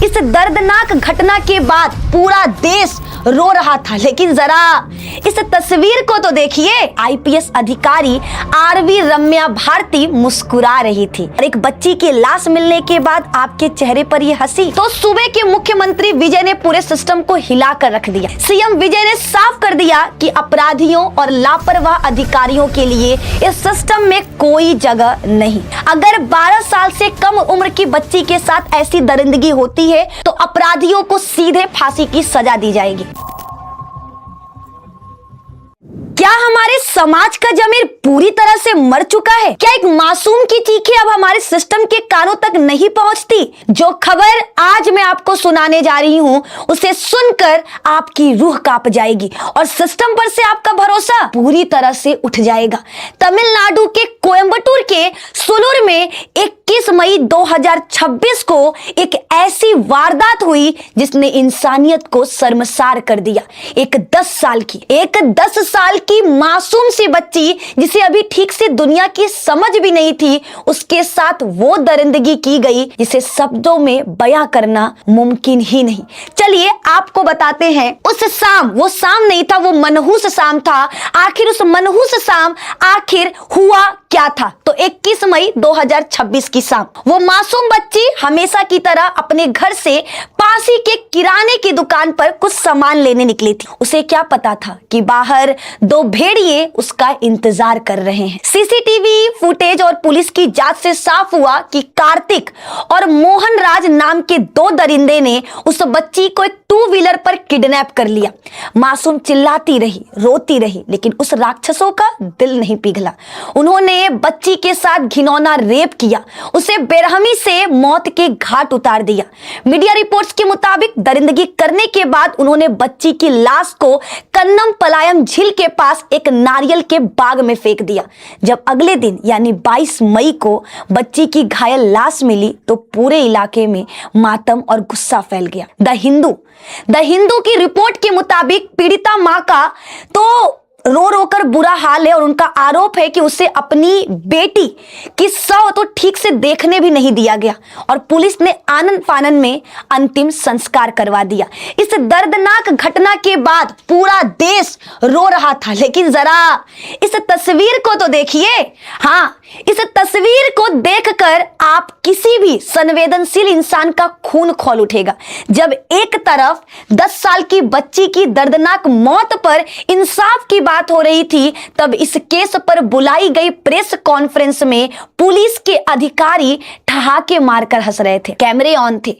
इस दर्दनाक घटना के बाद पूरा देश रो रहा था, लेकिन जरा इस तस्वीर को तो देखिए। आईपीएस अधिकारी आरवी रम्या भारती मुस्कुरा रही थी और एक बच्ची की लाश मिलने के बाद आपके चेहरे पर ये हंसी। तो सूबे के मुख्यमंत्री विजय ने पूरे सिस्टम को हिला कर रख दिया। सीएम विजय ने साफ कर दिया कि अपराधियों और लापरवाह अधिकारियों के लिए इस सिस्टम में कोई जगह नहीं। अगर 12 साल से कम उम्र की बच्ची के साथ ऐसी दरिंदगी होती है तो अपराधियों को सीधे फांसी की सजा दी जाएगी। क्या हमारे समाज का जमीर पूरी तरह से मर चुका है? क्या एक मासूम की चीखें अब हमारे सिस्टम के कानों तक नहीं पहुंचती? जो खबर आज मैं आपको सुनाने जा रही हूं, उसे सुनकर आपकी रूह कांप जाएगी और सिस्टम पर से आपका भरोसा पूरी तरह से उठ जाएगा। तमिलनाडु के कोयम्बटूर के सुलूर में 21 मई 2026 को एक ऐसी वारदात हुई जिसने इंसानियत को शर्मसार कर दिया। एक 10 साल की मासूम सी बच्ची, जिसे अभी ठीक से दुनिया की समझ भी नहीं थी, उसके साथ वो दरिंदगी की गई जिसे शब्दों में बयां करना मुमकिन ही नहीं। चलिए आपको बताते हैं। उस शाम, वो शाम नहीं था, वो मनहूस शाम था। आखिर उस मनहूस शाम आखिर हुआ क्या था? तो 21 मई 2026 की शाम वो मासूम बच्ची हमेशा की तरह अपने घर से पास ही के किराने की दुकान पर कुछ सामान लेने निकली थी। उसे क्या पता था कि बाहर 2 भेड़िए उसका इंतजार कर रहे हैं। सीसीटीवी फुटेज और पुलिस की जांच से साफ हुआ कि कार्तिक और मोहन राज नाम के 2 दरिंदे ने उस बच्ची को एक 2 व्हीलर पर किडनैप कर लिया। मासूम चिल्लाती रही, रोती रही, लेकिन उस राक्षसों का दिल नहीं पिघला। उन्होंने बच्ची के साथ घिनौना रेप किया, उसे बेरहमी से मौत के घाट उतार दिया। मीडिया रिपोर्ट्स के मुताबिक दरिंदगी करने के बाद उन्होंने बच्ची की लाश को कन्नम पलायम झील के पास एक नारियल के बाग में फेंक दिया। जब अगले दिन यानी 22 मई को बच्ची की घायल लाश मिली तो पूरे इलाके में मातम और गुस्सा फैल गया। द हिंदू की रिपोर्ट के मुताबिक पीड़िता मां का तो रो रो कर बुरा हाल है और उनका आरोप है कि उसे अपनी बेटी की शव तो ठीक से देखने भी नहीं दिया गया और पुलिस ने आनन फानन में अंतिम संस्कार करवा दिया। इस दर्दनाक घटना के बाद पूरा देश रो रहा था, लेकिन जरा इस तस्वीर को तो देखिए। हाँ, इस तस्वीर को देखकर आप किसी भी संवेदनशील इंसान का खून खौल उठेगा। जब एक तरफ 10 साल की बच्ची की दर्दनाक मौत पर इंसाफ की बात हो रही थी, तब इस केस पर बुलाई गई प्रेस कॉन्फ्रेंस में पुलिस के अधिकारी ठहाके मारकर हंस रहे थे। कैमरे ऑन थे,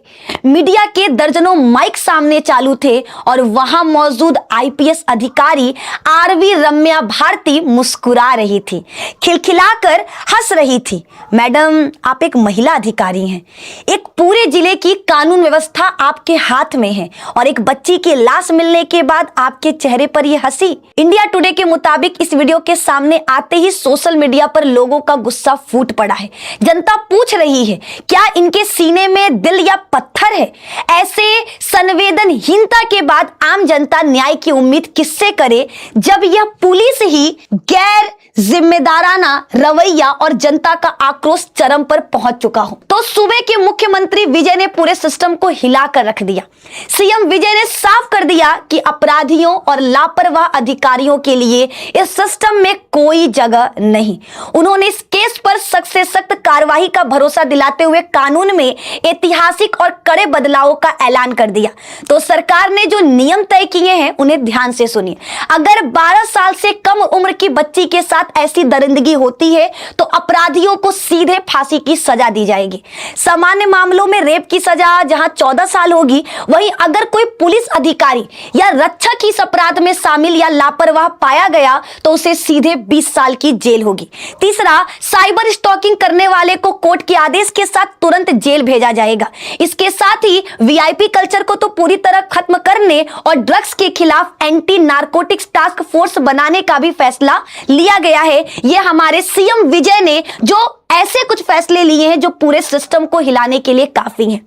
मीडिया के दर्जनों माइक सामने चालू थे और वहां मौजूद आईपीएस अधिकारी आरवी रम्या भारती मुस्कुरा रही थी, खिलखिलाकर हंस रही थी। मैडम, आप एक महिला अधिकारी हैं, एक पूरे जिले की कानून व्यवस्था आपके हाथ में है और एक बच्ची की लाश मिलने के बाद आपके चेहरे पर यह हंसी। इंडिया टुडे के मुताबिक इस वीडियो के सामने आते ही सोशल मीडिया पर लोगों का गुस्सा फूट पड़ा है। जनता पूछ रही है, क्या इनके सीने में दिल या पत्थर है? ऐसे संवेदनहीनता के बाद आम जनता न्याय की उम्मीद किससे करे जब यह पुलिस ही गैर जिम्मेदाराना रवैया और जनता का आक्रोश चरम पर पहुंच चुका हो? तो सूबे के मुख्यमंत्री विजय ने पूरे सिस्टम को हिला कर रख दिया। सीएम विजय ने साफ कर दिया कि अपराधियों और लापरवाह अधिकारियों के लिए इस सिस्टम में कोई जगह नहीं। उन्होंने इस केस पर सख्त से सख्त कार्रवाई का भरोसा दिलाते हुए कानून में ऐतिहासिक और कड़े बदलावों का ऐलान कर दिया। तो सरकार ने जो नियम तय किए हैं उन्हें ध्यान से सुनिए। अगर 12 साल से कम उम्र की बच्ची के साथ ऐसी दरिंदगी होती है तो अपराधियों को सीधे फांसी की सजा दी जाएगी। सामान्य मामलों में रेप की सजा जहां 14 साल होगी, वहीं अगर कोई पुलिस अधिकारी या रक्षक इस अपराध में शामिल या लापरवाह पाया गया तो उसे सीधे 20 साल की जेल होगी। तीसरा, साइबर स्टॉकिंग करने वाले को कोर्ट के आदेश के साथ तुरंत जेल भेजा जाएगा। इसके साथ ही वीआईपी कल्चर को तो पूरी तरह खत्म करने और ड्रग्स के खिलाफ एंटी नारकोटिक्स टास्क फोर्स बनाने का भी फैसला लिया गया है। यह हमारे सीएम विजय ने जो ऐसे कुछ फैसले लिए हैं जो पूरे सिस्टम को हिलाने के लिए काफी हैं।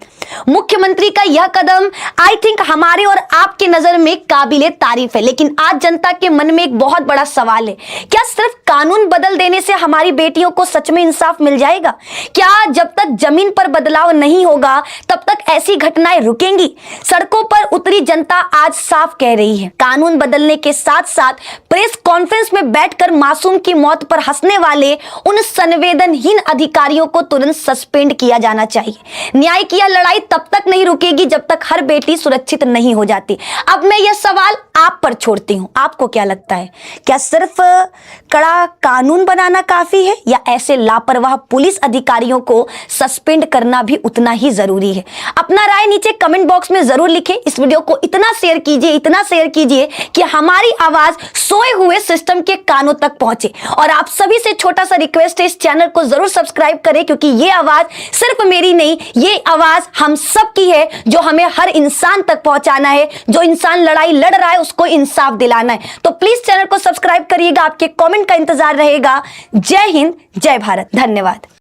मुख्यमंत्री का यह कदम आई थिंक हमारे और आपके नजर में काबिले तारीफ है, लेकिन आज जनता के मन में एक बहुत बड़ा सवाल है, क्या सिर्फ कानून बदल देने से हमारी बेटियों को सच में इंसाफ मिल जाएगा? क्या जब तक जमीन पर बदलाव नहीं होगा तब तक ऐसी घटनाएं रुकेंगी? सड़कों पर उतरी जनता आज साफ कह रही है, कानून बदलने के साथ साथ प्रेस कॉन्फ्रेंस में बैठकर मासूम की मौत पर हंसने वाले उन संवेदनहीन अधिकारियों को तुरंत सस्पेंड किया जाना चाहिए। न्याय की यह लड़ाई तब तक नहीं रुकेगी जब तक हर बेटी सुरक्षित नहीं हो जाती। अब मैं यह सवाल आप पर छोड़ती हूं, आपको क्या लगता है? क्या सिर्फ कड़ा कानून बनाना काफी है या ऐसे लापरवाह पुलिस अधिकारियों को सस्पेंड करना भी उतना ही जरूरी है? अपना राय नीचे कमेंट बॉक्स में जरूर लिखें। इस वीडियो को इतना शेयर कीजिए कि हमारी आवाज सोए हुए सिस्टम के कानों तक पहुंचे। और आप सभी से छोटा सा रिक्वेस्ट है, इस चैनल को जरूर सब्सक्राइब करें, क्योंकि ये आवाज सिर्फ मेरी नहीं, ये आवाज हम सब की है, जो हमें हर इंसान तक पहुंचाना है। जो इंसान लड़ाई लड़ रहा है उसको इंसाफ दिलाना है। तो प्लीज चैनल को सब्सक्राइब करिएगा, आपके कमेंट का इंतजार रहेगा। जय हिंद, जय भारत, धन्यवाद।